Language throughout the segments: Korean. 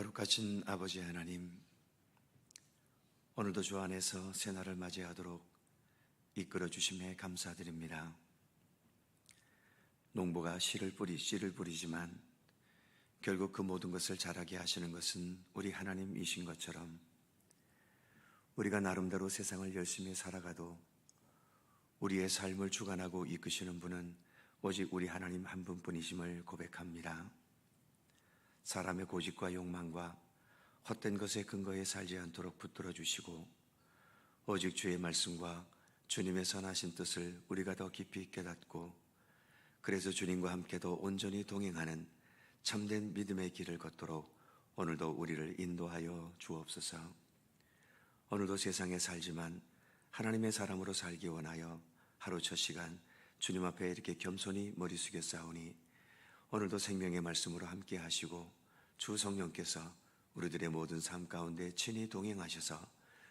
거룩하신 아버지 하나님, 오늘도 주 안에서 새날을 맞이하도록 이끌어 주심에 감사드립니다. 농부가 씨를 뿌리지만 결국 그 모든 것을 자라게 하시는 것은 우리 하나님이신 것처럼 우리가 나름대로 세상을 열심히 살아가도 우리의 삶을 주관하고 이끄시는 분은 오직 우리 하나님 한 분뿐이심을 고백합니다. 사람의 고집과 욕망과 헛된 것에 근거해 살지 않도록 붙들어 주시고 오직 주의 말씀과 주님의 선하신 뜻을 우리가 더 깊이 깨닫고 그래서 주님과 함께도 온전히 동행하는 참된 믿음의 길을 걷도록 오늘도 우리를 인도하여 주옵소서. 오늘도 세상에 살지만 하나님의 사람으로 살기 원하여 하루 첫 시간 주님 앞에 이렇게 겸손히 머리 숙여 싸우니 오늘도 생명의 말씀으로 함께 하시고 주 성령께서 우리들의 모든 삶 가운데 친히 동행하셔서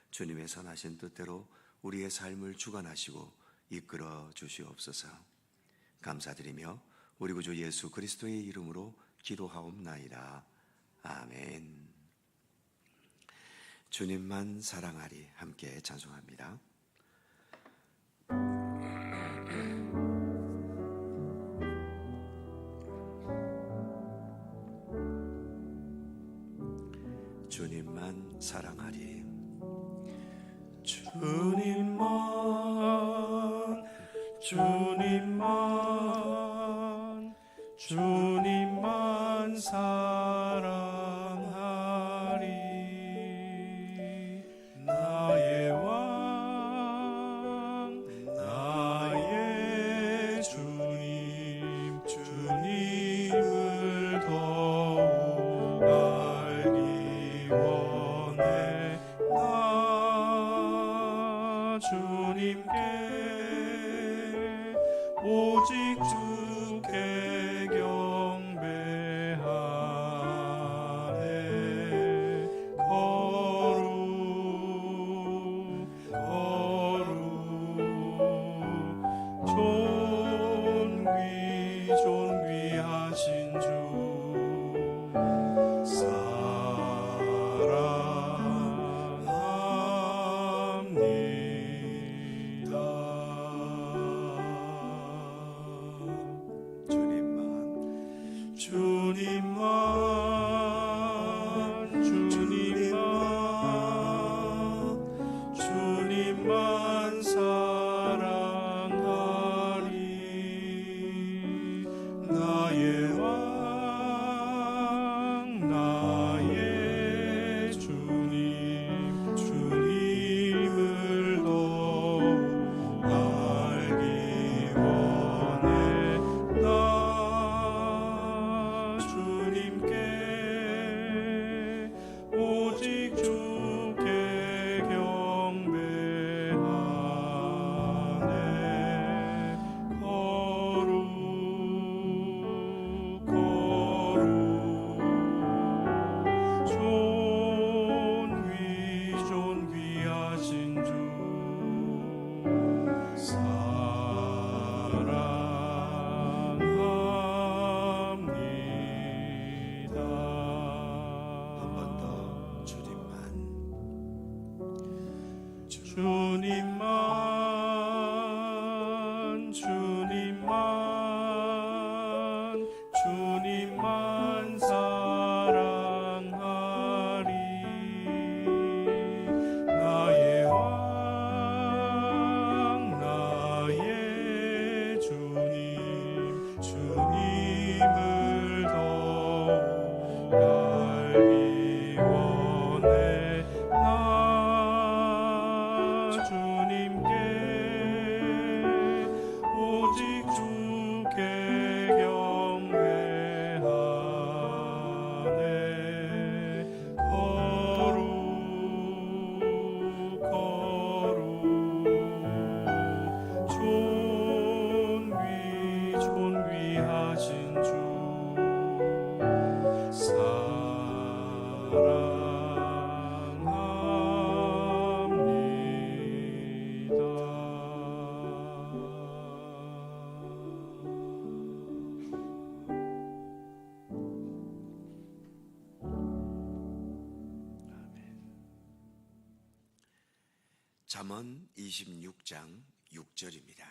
주님의 선하신 뜻대로 우리의 삶을 주관하시고 이끌어 주시옵소서. 감사드리며 우리 구주 예수 그리스도의 이름으로 기도하옵나이다. 아멘. 주님만 사랑하리 함께 찬송합니다. 주님만 사랑하리. 주님만 사랑하리. 나의 왕 나의 주님을 더욱 알기 원해. 나 주님께 오직 주께 경배하네. 거룩 존귀하신 주 사랑합니다. 주님만 사랑하리. 나의 왕 나의 주님을 더욱 알기 원해. 나 주님께 오직 주께 경배하네. 거룩 존귀하신 주 사랑합니다. 한 번 더 주님만 사랑하리. 나의 왕 나의 주님을 더욱 알기 원해. 나 주님께 오직 주께 경배하네. 거룩 존귀하신 주 사랑합니다. 잠언 26장 6절입니다.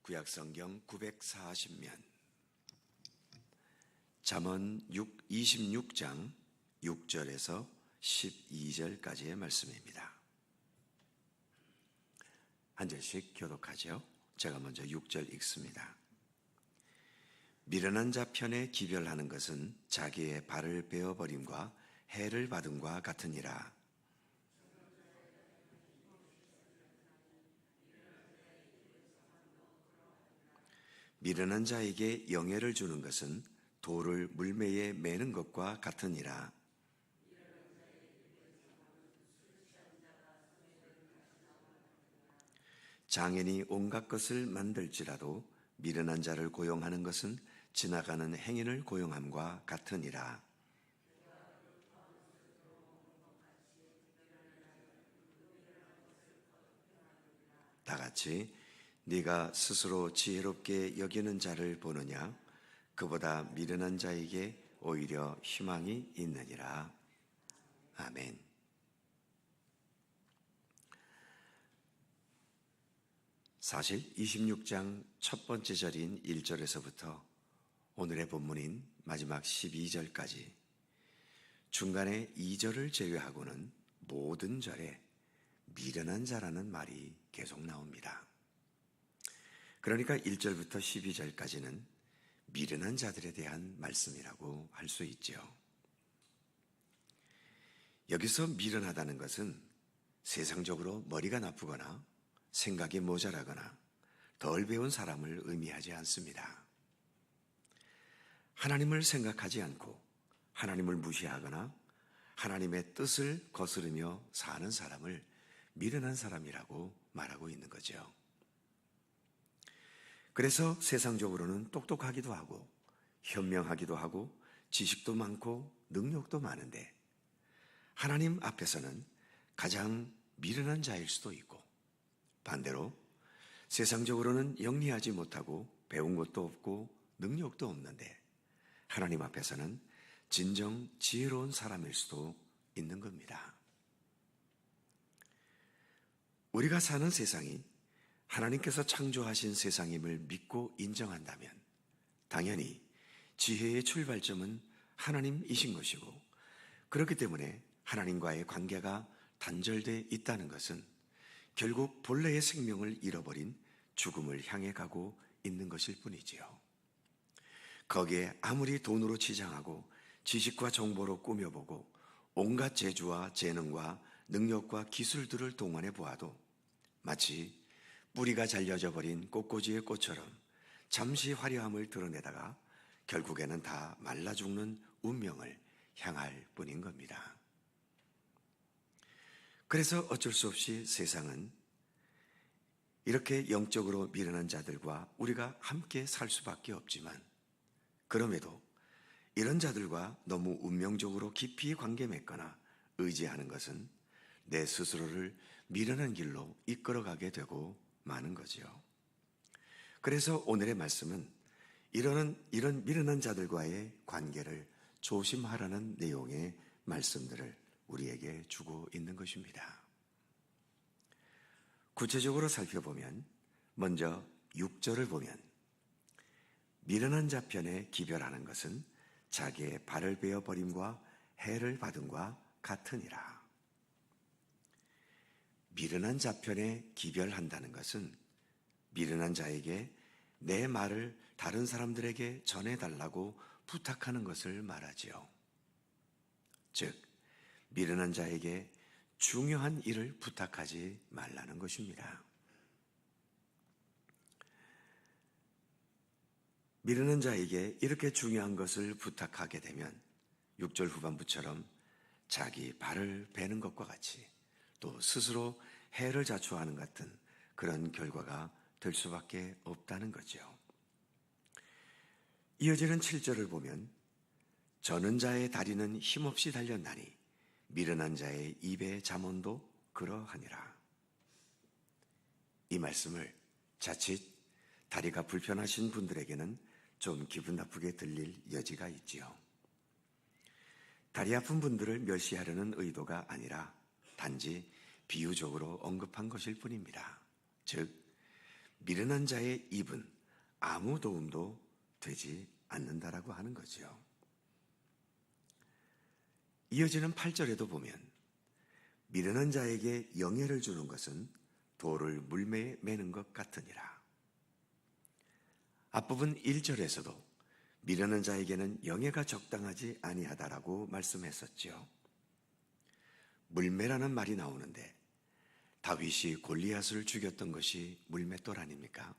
구약성경 940면 잠언 26장 6절에서 12절까지의 말씀입니다. 한 절씩 교독하죠. 제가 먼저 6절 읽습니다. 미련한 자 편에 기별하는 것은 자기의 발을 베어버림과 해를 받음과 같으니라. 미련한 자에게 영예를 주는 것은 돌을 물매에 매는 것과 같으니라. 장인이 온갖 것을 만들지라도 미련한 자를 고용하는 것은 지나가는 행인을 고용함과 같으니라. 다 같이 네가 스스로 지혜롭게 여기는 자를 보느냐? 그보다 미련한 자에게 오히려 희망이 있느니라. 아멘. 사실 26장 첫 번째 절인 1절에서부터 오늘의 본문인 마지막 12절까지 중간에 2절을 제외하고는 모든 절에 미련한 자라는 말이 계속 나옵니다. 그러니까 1절부터 12절까지는 미련한 자들에 대한 말씀이라고 할 수 있죠. 여기서 미련하다는 것은 세상적으로 머리가 나쁘거나 생각이 모자라거나 덜 배운 사람을 의미하지 않습니다. 하나님을 생각하지 않고 하나님을 무시하거나 하나님의 뜻을 거스르며 사는 사람을 미련한 사람이라고 말하고 있는 거죠. 그래서 세상적으로는 똑똑하기도 하고 현명하기도 하고 지식도 많고 능력도 많은데 하나님 앞에서는 가장 미련한 자일 수도 있고 반대로 세상적으로는 영리하지 못하고 배운 것도 없고 능력도 없는데 하나님 앞에서는 진정 지혜로운 사람일 수도 있는 겁니다. 우리가 사는 세상이 하나님께서 창조하신 세상임을 믿고 인정한다면 당연히 지혜의 출발점은 하나님이신 것이고 그렇기 때문에 하나님과의 관계가 단절되어 있다는 것은 결국 본래의 생명을 잃어버린 죽음을 향해 가고 있는 것일 뿐이지요. 거기에 아무리 돈으로 치장하고 지식과 정보로 꾸며보고 온갖 재주와 재능과 능력과 기술들을 동원해 보아도 마치 뿌리가 잘려져 버린 꽃꽂이의 꽃처럼 잠시 화려함을 드러내다가 결국에는 다 말라 죽는 운명을 향할 뿐인 겁니다. 그래서 어쩔 수 없이 세상은 이렇게 영적으로 미련한 자들과 우리가 함께 살 수밖에 없지만 그럼에도 이런 자들과 너무 운명적으로 깊이 관계 맺거나 의지하는 것은 내 스스로를 미련한 길로 이끌어가게 되고 마는 거지요. 그래서 오늘의 말씀은 이런 미련한 자들과의 관계를 조심하라는 내용의 말씀들을 우리에게 주고 있는 것입니다. 구체적으로 살펴보면 먼저 6절을 보면 미련한 자 편에 기별하는 것은 자기의 발을 베어 버림과 해를 받음과 같으니라. 미련한 자 편에 기별한다는 것은 미련한 자에게 내 말을 다른 사람들에게 전해달라고 부탁하는 것을 말하지요. 즉 미련한 자에게 중요한 일을 부탁하지 말라는 것입니다. 미련한 자에게 이렇게 중요한 것을 부탁하게 되면 6절 후반부처럼 자기 발을 베는 것과 같이 또 스스로 해를 자초하는 같은 그런 결과가 될 수밖에 없다는 거죠. 이어지는 7절을 보면 저는 자의 다리는 힘없이 달렸나니 미련한 자의 입의 잠언도 그러하니라. 이 말씀을 자칫 다리가 불편하신 분들에게는 좀 기분 나쁘게 들릴 여지가 있지요. 다리 아픈 분들을 멸시하려는 의도가 아니라 단지 비유적으로 언급한 것일 뿐입니다. 즉, 미련한 자의 입은 아무 도움도 되지 않는다라고 하는 거죠. 이어지는 8절에도 보면 미련한 자에게 영예를 주는 것은 돌을 물매에 매는 것 같으니라. 앞부분 1절에서도 미련한 자에게는 영예가 적당하지 아니하다라고 말씀했었지요. 물매라는 말이 나오는데 다윗이 골리앗을 죽였던 것이 물맷돌 아닙니까?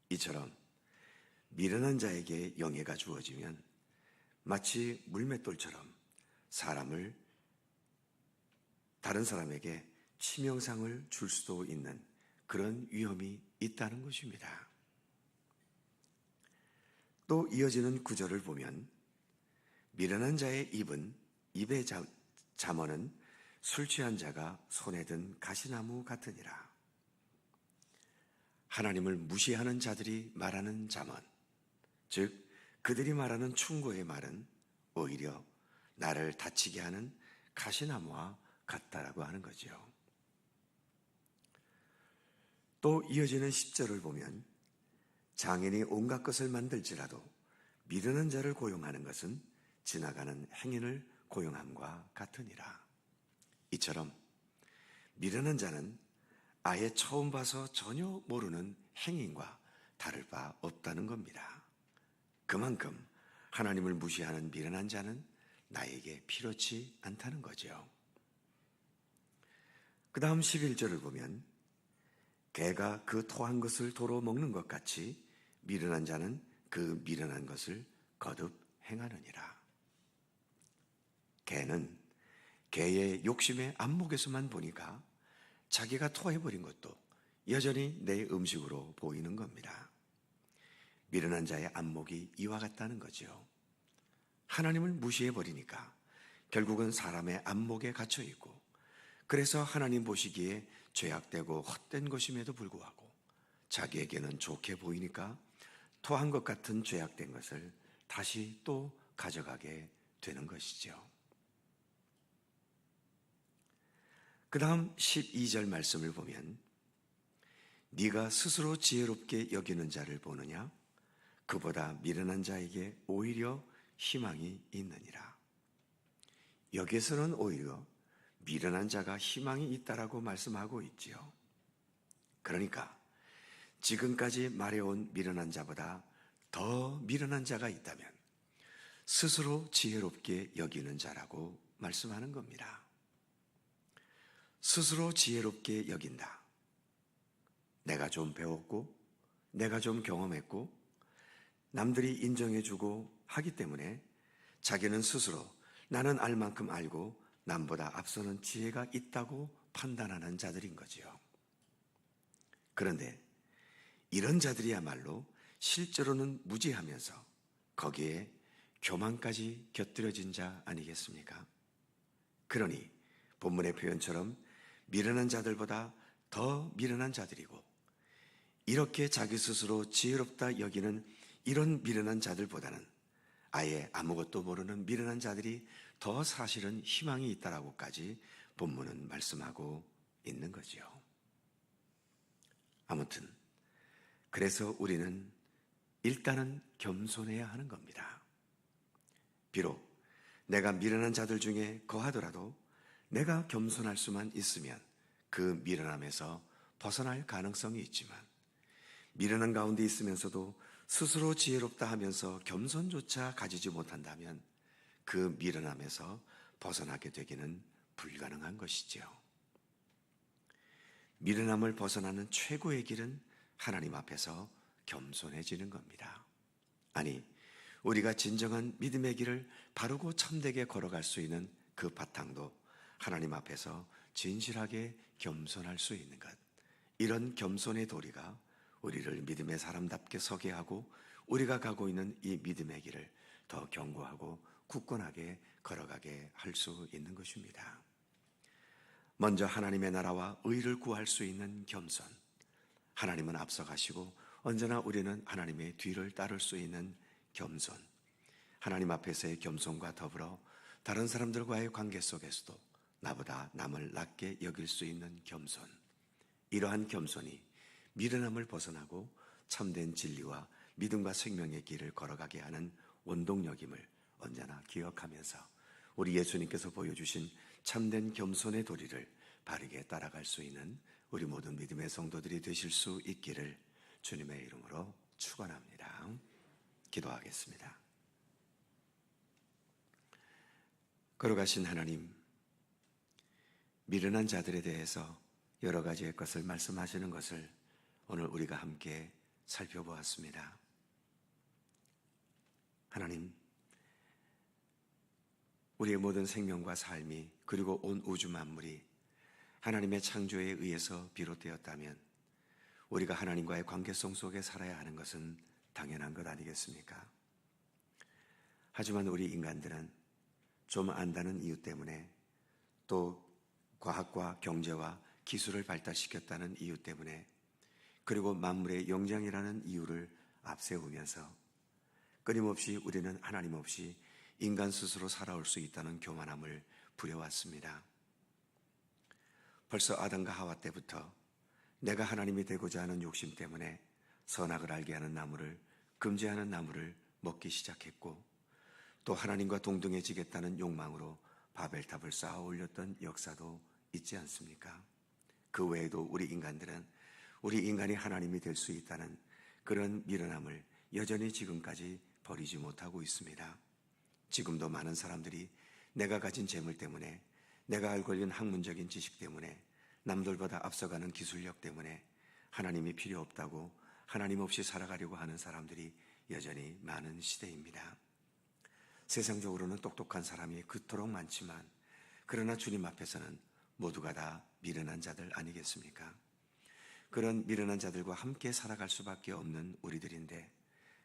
이처럼 미련한 자에게 영예가 주어지면 마치 물맷돌처럼 다른 사람에게 치명상을 줄 수도 있는 그런 위험이 있다는 것입니다. 또 이어지는 구절을 보면 미련한 자의 입의 잠언은 술 취한 자가 손에 든 가시나무 같으니라. 하나님을 무시하는 자들이 말하는 잠언, 즉 그들이 말하는 충고의 말은 오히려 나를 다치게 하는 가시나무와 같다라고 하는 거죠. 또 이어지는 10절을 보면 장인이 온갖 것을 만들지라도 미련한 자를 고용하는 것은 지나가는 행인을 고용함과 같으니라. 이처럼 미련한 자는 아예 처음 봐서 전혀 모르는 행인과 다를 바 없다는 겁니다. 그만큼 하나님을 무시하는 미련한 자는 나에게 필요치 않다는 거죠. 그 다음 11절을 보면 개가 그 토한 것을 도로 먹는 것 같이 미련한 자는 그 미련한 것을 거듭 행하느니라. 개는 개의 욕심의 안목에서만 보니까 자기가 토해버린 것도 여전히 내 음식으로 보이는 겁니다. 미련한 자의 안목이 이와 같다는 거죠. 하나님을 무시해버리니까 결국은 사람의 안목에 갇혀있고, 그래서 하나님 보시기에 죄악되고 헛된 것임에도 불구하고 자기에게는 좋게 보이니까 토한 것 같은 죄악된 것을 다시 또 가져가게 되는 것이죠. 그 다음 12절 말씀을 보면 네가 스스로 지혜롭게 여기는 자를 보느냐? 그보다 미련한 자에게 오히려 희망이 있느니라. 여기에서는 오히려 미련한 자가 희망이 있다라고 말씀하고 있지요. 그러니까 지금까지 말해온 미련한 자보다 더 미련한 자가 있다면 스스로 지혜롭게 여기는 자라고 말씀하는 겁니다. 스스로 지혜롭게 여긴다. 내가 좀 배웠고 내가 좀 경험했고 남들이 인정해주고 하기 때문에 자기는 스스로 나는 알 만큼 알고 남보다 앞서는 지혜가 있다고 판단하는 자들인 거지요. 그런데 이런 자들이야말로 실제로는 무지하면서 거기에 교만까지 곁들여진 자 아니겠습니까? 그러니 본문의 표현처럼 미련한 자들보다 더 미련한 자들이고, 이렇게 자기 스스로 지혜롭다 여기는 이런 미련한 자들보다는 아예 아무것도 모르는 미련한 자들이 더 사실은 희망이 있다라고까지 본문은 말씀하고 있는 거지요. 아무튼 그래서 우리는 일단은 겸손해야 하는 겁니다. 비록 내가 미련한 자들 중에 거하더라도 내가 겸손할 수만 있으면 그 미련함에서 벗어날 가능성이 있지만, 미련한 가운데 있으면서도 스스로 지혜롭다 하면서 겸손조차 가지지 못한다면 그 미련함에서 벗어나게 되기는 불가능한 것이지요. 미련함을 벗어나는 최고의 길은 하나님 앞에서 겸손해지는 겁니다. 아니, 우리가 진정한 믿음의 길을 바르고 참되게 걸어갈 수 있는 그 바탕도 하나님 앞에서 진실하게 겸손할 수 있는 것, 이런 겸손의 도리가 우리를 믿음의 사람답게 서게 하고 우리가 가고 있는 이 믿음의 길을 더 견고하고 굳건하게 걸어가게 할 수 있는 것입니다. 먼저 하나님의 나라와 의를 구할 수 있는 겸손, 하나님은 앞서가시고 언제나 우리는 하나님의 뒤를 따를 수 있는 겸손, 하나님 앞에서의 겸손과 더불어 다른 사람들과의 관계 속에서도 나보다 남을 낮게 여길 수 있는 겸손, 이러한 겸손이 미련함을 벗어나고 참된 진리와 믿음과 생명의 길을 걸어가게 하는 원동력임을 언제나 기억하면서 우리 예수님께서 보여주신 참된 겸손의 도리를 바르게 따라갈 수 있는 우리 모든 믿음의 성도들이 되실 수 있기를 주님의 이름으로 축원합니다. 기도하겠습니다. 걸어가신 하나님, 미련한 자들에 대해서 여러 가지의 것을 말씀하시는 것을 오늘 우리가 함께 살펴보았습니다. 하나님, 우리의 모든 생명과 삶이 그리고 온 우주 만물이 하나님의 창조에 의해서 비롯되었다면 우리가 하나님과의 관계성 속에 살아야 하는 것은 당연한 것 아니겠습니까? 하지만 우리 인간들은 좀 안다는 이유 때문에 또 과학과 경제와 기술을 발달시켰다는 이유 때문에 그리고 만물의 영장이라는 이유를 앞세우면서 끊임없이 우리는 하나님 없이 인간 스스로 살아올 수 있다는 교만함을 부려왔습니다. 벌써 아담과 하와 때부터 내가 하나님이 되고자 하는 욕심 때문에 선악을 알게 하는 나무를 금지하는 나무를 먹기 시작했고 또 하나님과 동등해지겠다는 욕망으로 바벨탑을 쌓아 올렸던 역사도 있지 않습니까? 그 외에도 우리 인간이 하나님이 될 수 있다는 그런 미련함을 여전히 지금까지 버리지 못하고 있습니다. 지금도 많은 사람들이 내가 가진 재물 때문에, 내가 알고 있는 학문적인 지식 때문에, 남들보다 앞서가는 기술력 때문에 하나님이 필요 없다고 하나님 없이 살아가려고 하는 사람들이 여전히 많은 시대입니다. 세상적으로는 똑똑한 사람이 그토록 많지만 그러나 주님 앞에서는 모두가 다 미련한 자들 아니겠습니까? 그런 미련한 자들과 함께 살아갈 수밖에 없는 우리들인데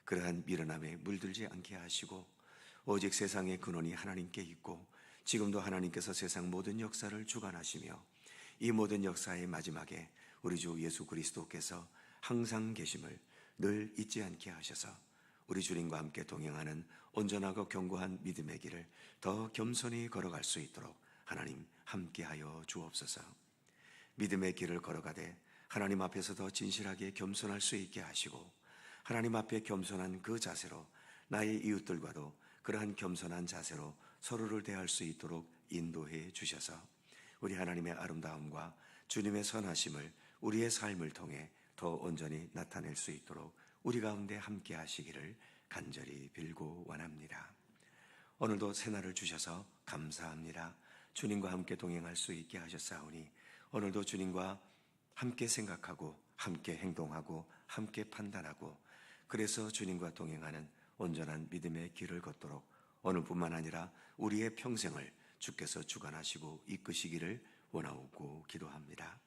그러한 미련함에 물들지 않게 하시고 오직 세상의 근원이 하나님께 있고 지금도 하나님께서 세상 모든 역사를 주관하시며 이 모든 역사의 마지막에 우리 주 예수 그리스도께서 항상 계심을 늘 잊지 않게 하셔서 우리 주님과 함께 동행하는 온전하고 견고한 믿음의 길을 더 겸손히 걸어갈 수 있도록 하나님 함께하여 주옵소서. 믿음의 길을 걸어가되 하나님 앞에서 더 진실하게 겸손할 수 있게 하시고 하나님 앞에 겸손한 그 자세로 나의 이웃들과도 그러한 겸손한 자세로 서로를 대할 수 있도록 인도해 주셔서 우리 하나님의 아름다움과 주님의 선하심을 우리의 삶을 통해 더 온전히 나타낼 수 있도록 우리 가운데 함께 하시기를 간절히 빌고 원합니다. 오늘도 새날을 주셔서 감사합니다. 주님과 함께 동행할 수 있게 하셨사오니 오늘도 주님과 함께 생각하고 함께 행동하고 함께 판단하고 그래서 주님과 동행하는 온전한 믿음의 길을 걷도록 오늘뿐만 아니라 우리의 평생을 주께서 주관하시고 이끄시기를 원하옵고 기도합니다.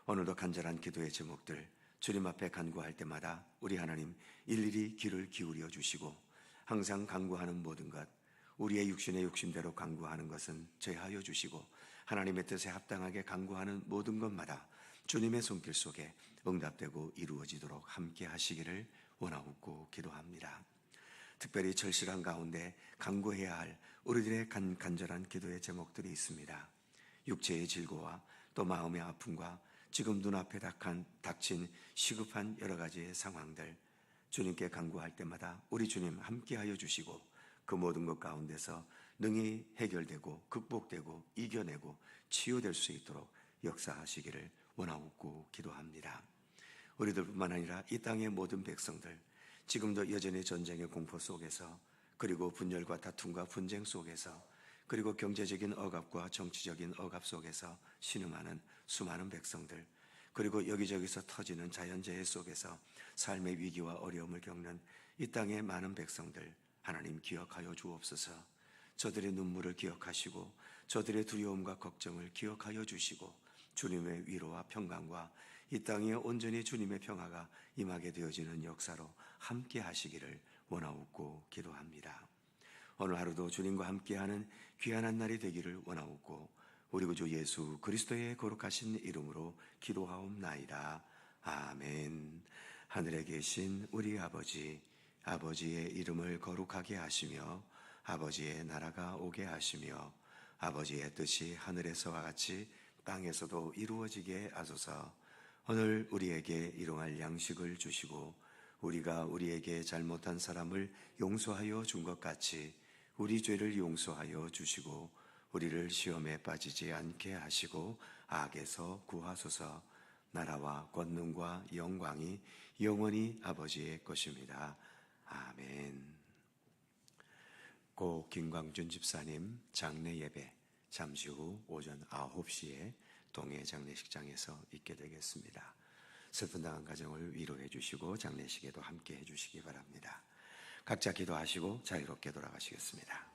오늘도 간절한 기도의 제목들 주님 앞에 간구할 때마다 우리 하나님 일일이 귀를 기울여 주시고 항상 간구하는 모든 것 우리의 육신의 욕심대로 간구하는 것은 제하여 주시고 하나님의 뜻에 합당하게 간구하는 모든 것마다 주님의 손길 속에 응답되고 이루어지도록 함께 하시기를 원하옵고 기도합니다. 특별히 절실한 가운데 간구해야 할 우리들의 간절한 기도의 제목들이 있습니다. 육체의 질고와 또 마음의 아픔과 지금 눈앞에 닥친 시급한 여러 가지의 상황들 주님께 간구할 때마다 우리 주님 함께하여 주시고 그 모든 것 가운데서 능히 해결되고 극복되고 이겨내고 치유될 수 있도록 역사하시기를 원하옵고 기도합니다. 우리들뿐만 아니라 이 땅의 모든 백성들 지금도 여전히 전쟁의 공포 속에서 그리고 분열과 다툼과 분쟁 속에서 그리고 경제적인 억압과 정치적인 억압 속에서 신음하는 수많은 백성들 그리고 여기저기서 터지는 자연재해 속에서 삶의 위기와 어려움을 겪는 이 땅의 많은 백성들 하나님 기억하여 주옵소서. 저들의 눈물을 기억하시고 저들의 두려움과 걱정을 기억하여 주시고 주님의 위로와 평강과 이 땅에 온전히 주님의 평화가 임하게 되어지는 역사로 함께 하시기를 원하옵고 기도합니다. 오늘 하루도 주님과 함께하는 귀한 한 날이 되기를 원하옵고 우리 구주 예수 그리스도의 거룩하신 이름으로 기도하옵나이다. 아멘. 하늘에 계신 우리 아버지, 아버지의 이름을 거룩하게 하시며 아버지의 나라가 오게 하시며 아버지의 뜻이 하늘에서와 같이 땅에서도 이루어지게 하소서. 오늘 우리에게 일용할 양식을 주시고 우리가 우리에게 잘못한 사람을 용서하여 준 것 같이 우리 죄를 용서하여 주시고 우리를 시험에 빠지지 않게 하시고 악에서 구하소서. 나라와 권능과 영광이 영원히 아버지의 것입니다. 아멘. 고 김광준 집사님 장례 예배 잠시 후 오전 9시에 동해 장례식장에서 있게 되겠습니다. 슬픈 당한 가정을 위로해 주시고 장례식에도 함께 해 주시기 바랍니다. 각자 기도하시고 자유롭게 돌아가시겠습니다.